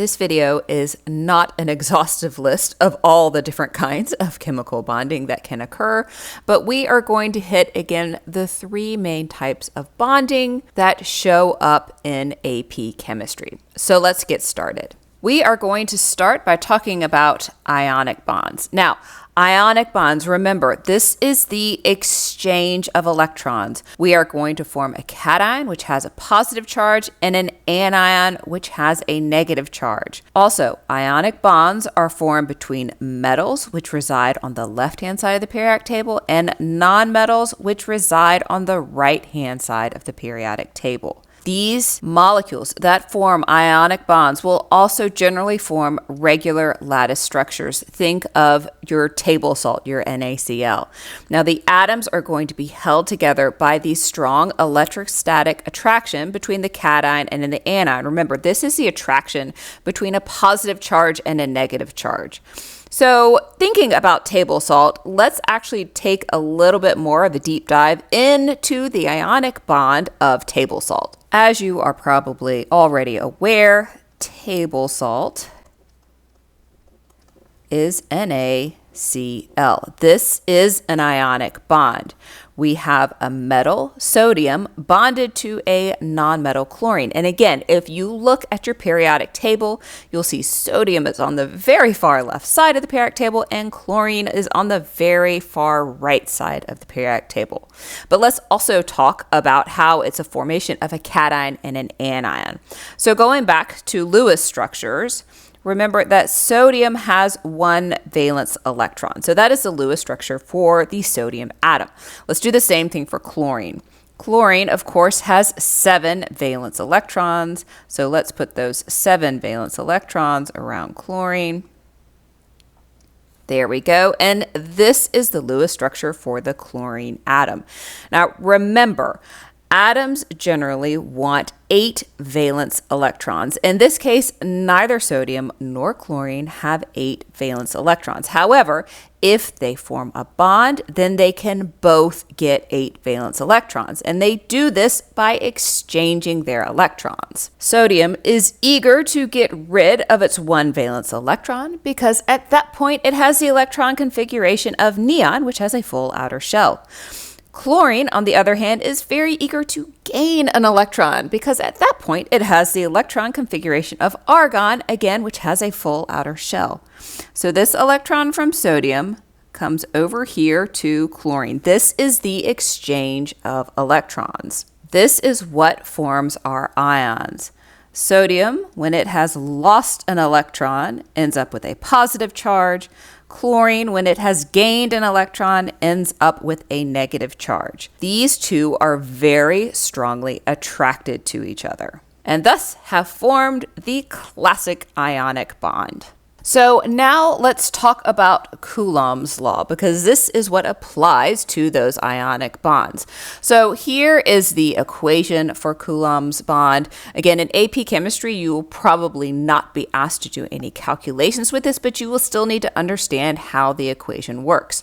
This video is not an exhaustive list of all the different kinds of chemical bonding that can occur, but we are going to hit again the three main types of bonding that show up in AP chemistry. So let's get started. We are going to start by talking about ionic bonds. Now, ionic bonds, remember, this is the exchange of electrons. We are going to form a cation, which has a positive charge, and an anion, which has a negative charge. Also, ionic bonds are formed between metals, which reside on the left-hand side of the periodic table, and nonmetals, which reside on the right-hand side of the periodic table. These molecules that form ionic bonds will also generally form regular lattice structures. Think of your table salt, your NaCl. Now, the atoms are going to be held together by the strong electrostatic attraction between the cation and the anion. Remember, this is the attraction between a positive charge and a negative charge. So thinking about table salt, let's actually take a little bit more of a deep dive into the ionic bond of table salt. As you are probably already aware, table salt is NaCl. This is an ionic bond. We have a metal, sodium, bonded to a nonmetal, chlorine. And again, if you look at your periodic table, you'll see sodium is on the very far left side of the periodic table and chlorine is on the very far right side of the periodic table. But let's also talk about how it's a formation of a cation and an anion. So going back to Lewis structures, remember that sodium has one valence electron. So that is the Lewis structure for the sodium atom. Let's do the same thing for chlorine. Chlorine, of course, has 7 valence electrons. So let's put those 7 valence electrons around chlorine. There we go. And this is the Lewis structure for the chlorine atom. Now, remember, atoms generally want 8 valence electrons. In this case, neither sodium nor chlorine have 8 valence electrons. However, if they form a bond, then they can both get 8 valence electrons. And they do this by exchanging their electrons. Sodium is eager to get rid of its 1 valence electron because at that point it has the electron configuration of neon, which has a full outer shell. Chlorine, on the other hand, is very eager to gain an electron because at that point it has the electron configuration of argon, again, which has a full outer shell. So this electron from sodium comes over here to chlorine. This is the exchange of electrons. This is what forms our ions. Sodium, when it has lost an electron, ends up with a positive charge. Chlorine, when it has gained an electron, ends up with a negative charge. These two are very strongly attracted to each other and thus have formed the classic ionic bond. So now let's talk about Coulomb's law because this is what applies to those ionic bonds. So here is the equation for Coulomb's bond. Again, in AP chemistry, you will probably not be asked to do any calculations with this, but you will still need to understand how the equation works.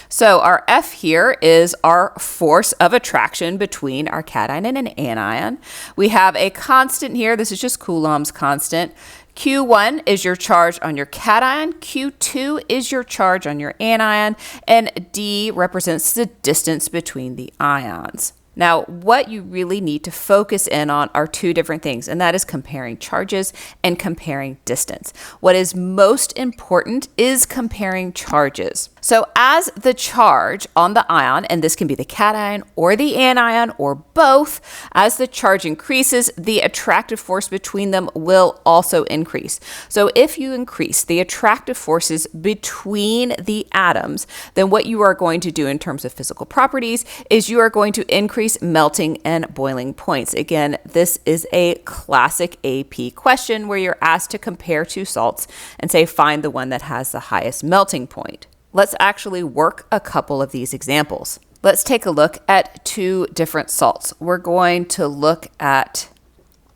So our F here is our force of attraction between our cation and an anion. We have a constant here. This is just Coulomb's constant. Q1 is your charge on your cation, Q2 is your charge on your anion, and D represents the distance between the ions. Now, what you really need to focus in on are two different things, and that is comparing charges and comparing distance. What is most important is comparing charges. So as the charge on the ion, and this can be the cation or the anion or both, as the charge increases, the attractive force between them will also increase. So if you increase the attractive forces between the atoms, then what you are going to do in terms of physical properties is you are going to increase melting and boiling points. Again, this is a classic AP question where you're asked to compare two salts and say, find the one that has the highest melting point. Let's actually work a couple of these examples. Let's take a look at two different salts. We're going to look at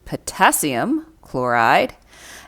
potassium chloride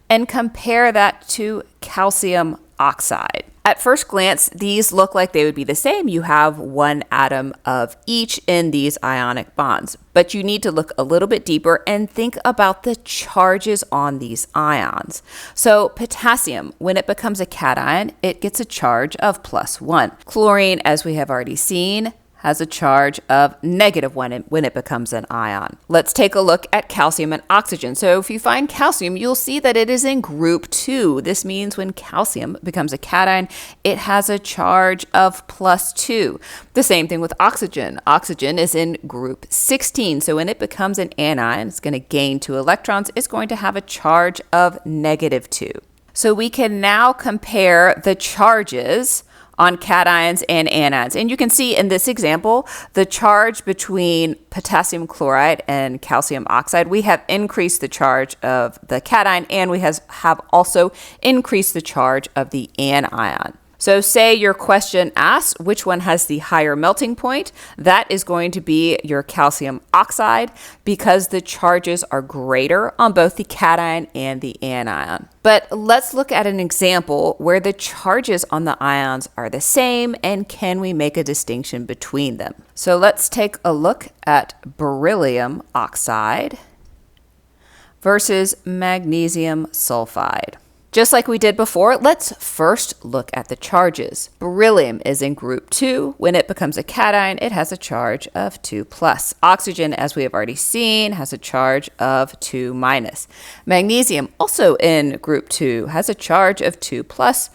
and compare that to calcium oxide. At first glance, these look like they would be the same. You have one atom of each in these ionic bonds, but you need to look a little bit deeper and think about the charges on these ions. So potassium, when it becomes a cation, it gets a charge of +1. Chlorine, as we have already seen, has a charge of -1 when it becomes an ion. Let's take a look at calcium and oxygen. So if you find calcium, you'll see that it is in group 2. This means when calcium becomes a cation, it has a charge of +2. The same thing with oxygen. Oxygen is in group 16. So when it becomes an anion, it's going to gain 2 electrons. It's going to have a charge of -2. So we can now compare the charges on cations and anions. And you can see in this example, the charge between potassium chloride and calcium oxide, we have increased the charge of the cation, and we have also increased the charge of the anion. So say your question asks which one has the higher melting point. That is going to be your calcium oxide because the charges are greater on both the cation and the anion. But let's look at an example where the charges on the ions are the same, and can we make a distinction between them? So let's take a look at beryllium oxide versus magnesium sulfide. Just like we did before, let's first look at the charges. Beryllium is in group 2. When it becomes a cation, it has a charge of 2+. Oxygen, as we have already seen, has a charge of 2-. Magnesium, also in group 2, has a charge of 2+.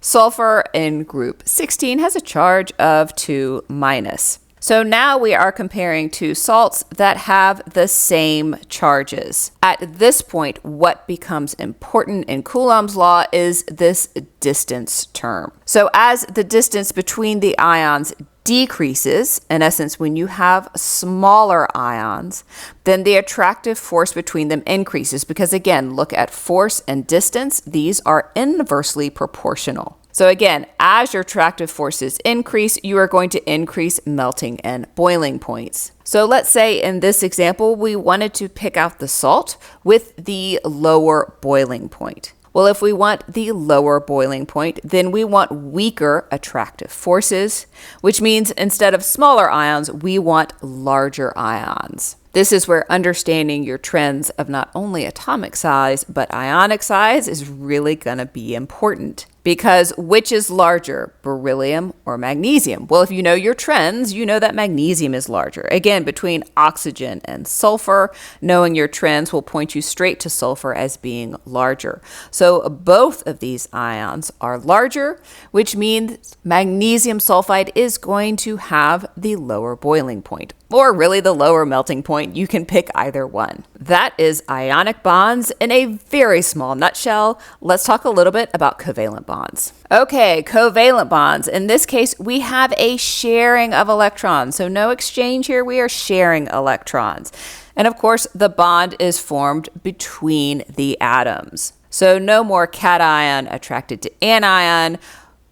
Sulfur in group 16 has a charge of 2-. So now we are comparing two salts that have the same charges. At this point, what becomes important in Coulomb's law is this distance term. So as the distance between the ions decreases, in essence, when you have smaller ions, then the attractive force between them increases because, again, look at force and distance. These are inversely proportional. So again, as your attractive forces increase, you are going to increase melting and boiling points. So let's say in this example, we wanted to pick out the salt with the lower boiling point. Well, if we want the lower boiling point, then we want weaker attractive forces, which means instead of smaller ions, we want larger ions. This is where understanding your trends of not only atomic size, but ionic size is really going to be important. Because which is larger, beryllium or magnesium? Well, if you know your trends, you know that magnesium is larger. Again, between oxygen and sulfur, knowing your trends will point you straight to sulfur as being larger. So both of these ions are larger, which means magnesium sulfide is going to have the lower boiling point, or really the lower melting point. You can pick either one. That is ionic bonds in a very small nutshell. Let's talk a little bit about covalent bonds. Okay, covalent bonds. In this case, we have a sharing of electrons. So no exchange here, we are sharing electrons. And of course, the bond is formed between the atoms. So no more cation attracted to anion.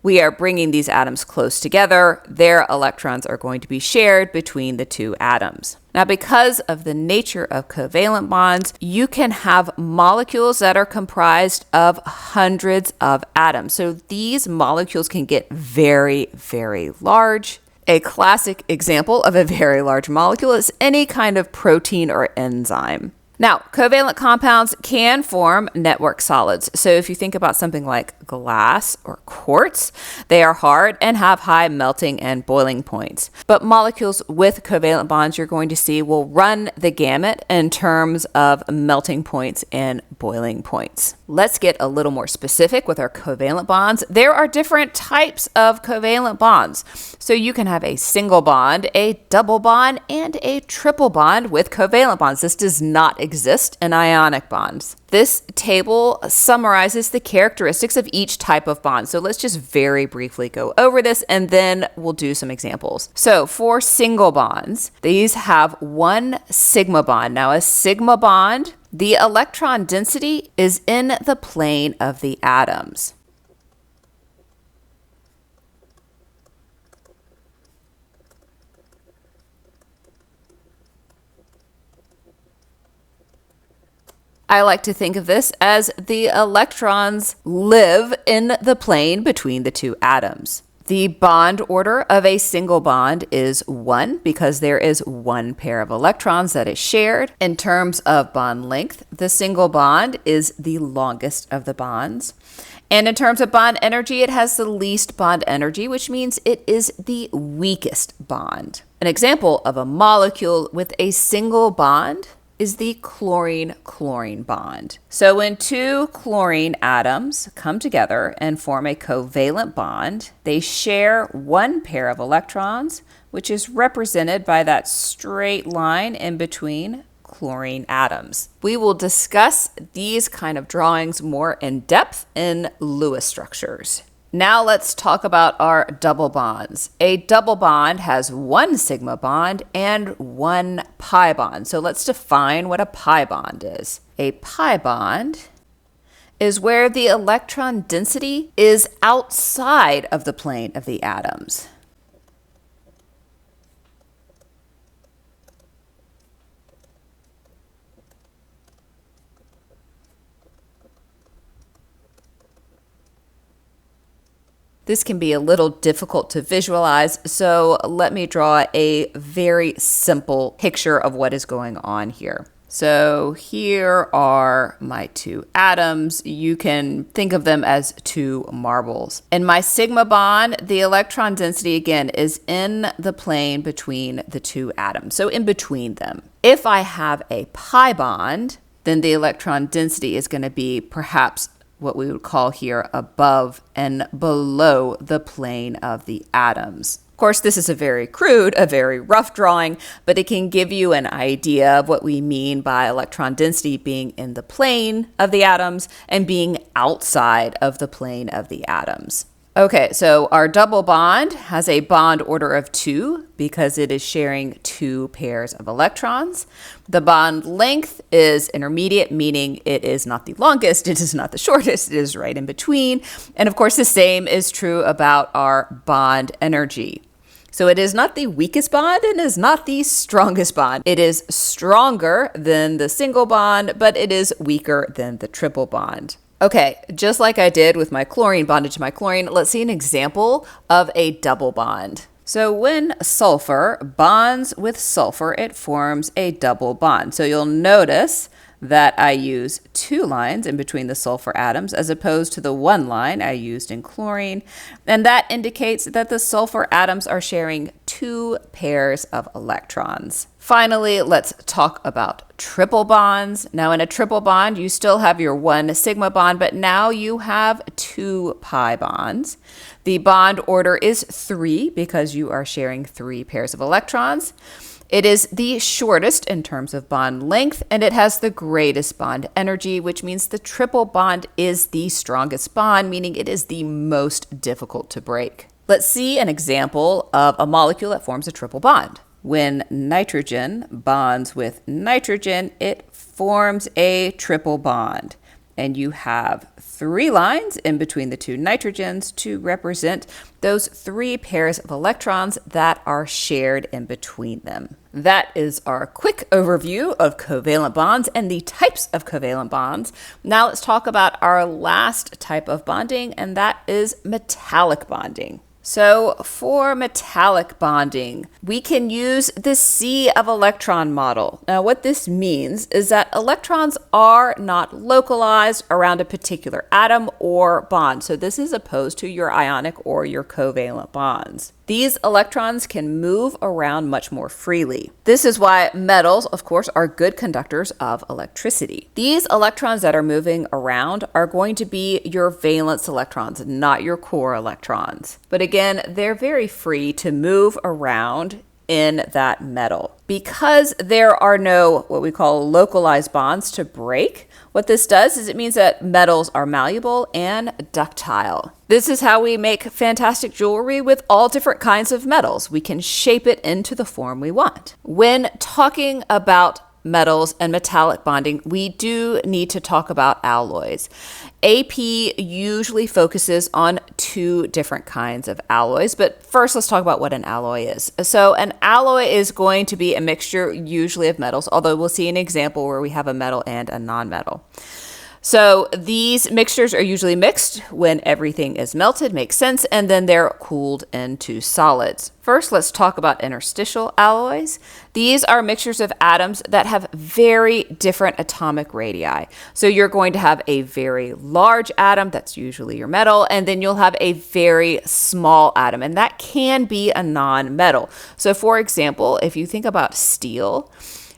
We are bringing these atoms close together. Their electrons are going to be shared between the two atoms. Now, because of the nature of covalent bonds, you can have molecules that are comprised of hundreds of atoms. So these molecules can get very, very large. A classic example of a very large molecule is any kind of protein or enzyme. Now, covalent compounds can form network solids. So if you think about something like glass or quartz, they are hard and have high melting and boiling points. But molecules with covalent bonds you're going to see will run the gamut in terms of melting points and boiling points. Let's get a little more specific with our covalent bonds. There are different types of covalent bonds. So you can have a single bond, a double bond, and a triple bond with covalent bonds. This does not exist in ionic bonds. This table summarizes the characteristics of each type of bond. So let's just very briefly go over this and then we'll do some examples. So for single bonds, these have one sigma bond. Now a sigma bond, the electron density is in the plane of the atoms. I like to think of this as the electrons live in the plane between the two atoms. The bond order of a single bond is 1 because there is one pair of electrons that is shared. In terms of bond length, the single bond is the longest of the bonds. And in terms of bond energy, it has the least bond energy, which means it is the weakest bond. An example of a molecule with a single bond is the chlorine-chlorine bond. So when two chlorine atoms come together and form a covalent bond, they share one pair of electrons, which is represented by that straight line in between chlorine atoms. We will discuss these kind of drawings more in depth in Lewis structures. Now let's talk about our double bonds. A double bond has one sigma bond and one pi bond. So let's define what a pi bond is. A pi bond is where the electron density is outside of the plane of the atoms. This can be a little difficult to visualize, so let me draw a very simple picture of what is going on here. So here are my two atoms. You can think of them as two marbles. In my sigma bond, the electron density again is in the plane between the two atoms, so in between them. If I have a pi bond, then the electron density is going to be perhaps what we would call here above and below the plane of the atoms. Of course, this is a very crude, a very rough drawing, but it can give you an idea of what we mean by electron density being in the plane of the atoms and being outside of the plane of the atoms. Okay, so our double bond has a bond order of 2 because it is sharing 2 pairs of electrons. The bond length is intermediate, meaning it is not the longest, it is not the shortest, it is right in between. And of course, the same is true about our bond energy. So it is not the weakest bond and is not the strongest bond. It is stronger than the single bond, but it is weaker than the triple bond. Okay, just like I did with my chlorine bonded to my chlorine, let's see an example of a double bond. So when sulfur bonds with sulfur, it forms a double bond. So you'll notice that I use 2 lines in between the sulfur atoms as opposed to the 1 line I used in chlorine. And that indicates that the sulfur atoms are sharing 2 pairs of electrons. Finally, let's talk about triple bonds. Now in a triple bond, you still have your 1 sigma bond, but now you have 2 pi bonds. The bond order is 3 because you are sharing 3 pairs of electrons. It is the shortest in terms of bond length, and it has the greatest bond energy, which means the triple bond is the strongest bond, meaning it is the most difficult to break. Let's see an example of a molecule that forms a triple bond. When nitrogen bonds with nitrogen, it forms a triple bond. And you have 3 lines in between the 2 nitrogens to represent those 3 pairs of electrons that are shared in between them. That is our quick overview of covalent bonds and the types of covalent bonds. Now let's talk about our last type of bonding, and that is metallic bonding. So for metallic bonding, we can use the sea of electron model. Now what this means is that electrons are not localized around a particular atom or bond. So this is opposed to your ionic or your covalent bonds. These electrons can move around much more freely. This is why metals, of course, are good conductors of electricity. These electrons that are moving around are going to be your valence electrons, not your core electrons. But again, they're very free to move around in that metal. Because there are no what we call localized bonds to break, what this does is it means that metals are malleable and ductile. This is how we make fantastic jewelry with all different kinds of metals. We can shape it into the form we want. When talking about metals and metallic bonding, we do need to talk about alloys. AP usually focuses on two different kinds of alloys, but first let's talk about what an alloy is. So an alloy is going to be a mixture usually of metals, although we'll see an example where we have a metal and a non-metal. So these mixtures are usually mixed when everything is melted, makes sense, and then they're cooled into solids. First, let's talk about interstitial alloys. These are mixtures of atoms that have very different atomic radii. So you're going to have a very large atom, that's usually your metal, and then you'll have a very small atom, and that can be a non-metal. So for example, if you think about steel,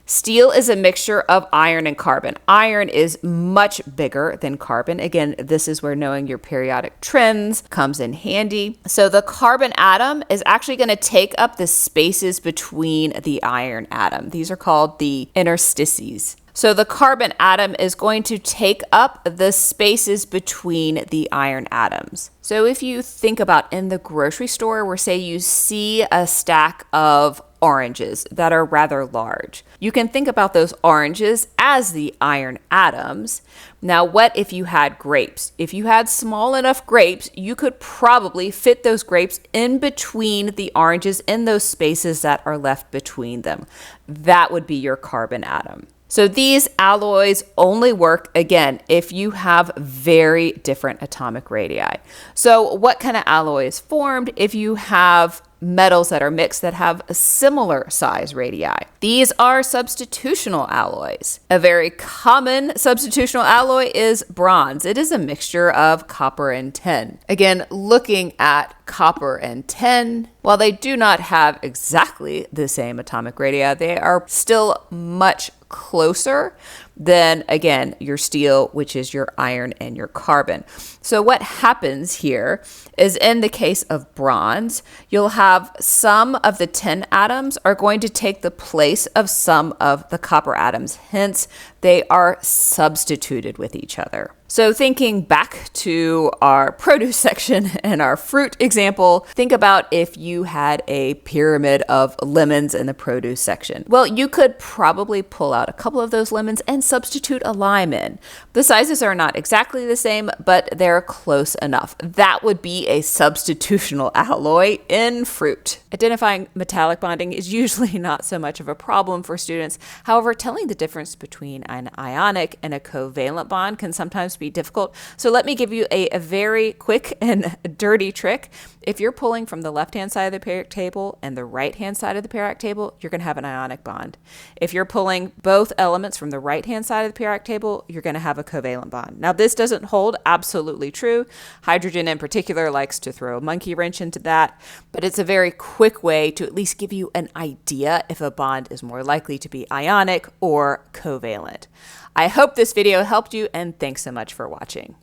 steel is a mixture of iron and carbon. Iron is much bigger than carbon. Again, this is where knowing your periodic trends comes in handy. So the carbon atom is actually going to take up the spaces between the iron atom. These are called the interstices. So the carbon atom is going to take up the spaces between the iron atoms. So if you think about in the grocery store where, say, you see a stack of oranges that are rather large, you can think about those oranges as the iron atoms. Now, what if you had grapes? If you had small enough grapes, you could probably fit those grapes in between the oranges in those spaces that are left between them. That would be your carbon atom. So these alloys only work, again, if you have very different atomic radii. So what kind of alloy is formed if you have metals that are mixed that have a similar size radii? These are substitutional alloys. A very common substitutional alloy is bronze. It is a mixture of copper and tin. Again, looking at copper and tin, while they do not have exactly the same atomic radii, they are still much closer than, again, your steel, which is your iron and your carbon. So what happens here is in the case of bronze, you'll have some of the tin atoms are going to take the place of some of the copper atoms. Hence, they are substituted with each other. So thinking back to our produce section and our fruit example, think about if you had a pyramid of lemons in the produce section. Well, you could probably pull out a couple of those lemons and substitute a lime in. The sizes are not exactly the same, but they're close enough. That would be a substitutional alloy in fruit. Identifying metallic bonding is usually not so much of a problem for students. However, telling the difference between an ionic and a covalent bond can sometimes be difficult. So let me give you a very quick and dirty trick. If you're pulling from the left-hand side of the periodic table and the right-hand side of the periodic table, you're going to have an ionic bond. If you're pulling both elements from the right-hand side of the periodic table, you're going to have a covalent bond. Now, this doesn't hold absolutely true. Hydrogen in particular likes to throw a monkey wrench into that, but it's a very quick way to at least give you an idea if a bond is more likely to be ionic or covalent. I hope this video helped you, and thanks so much for watching.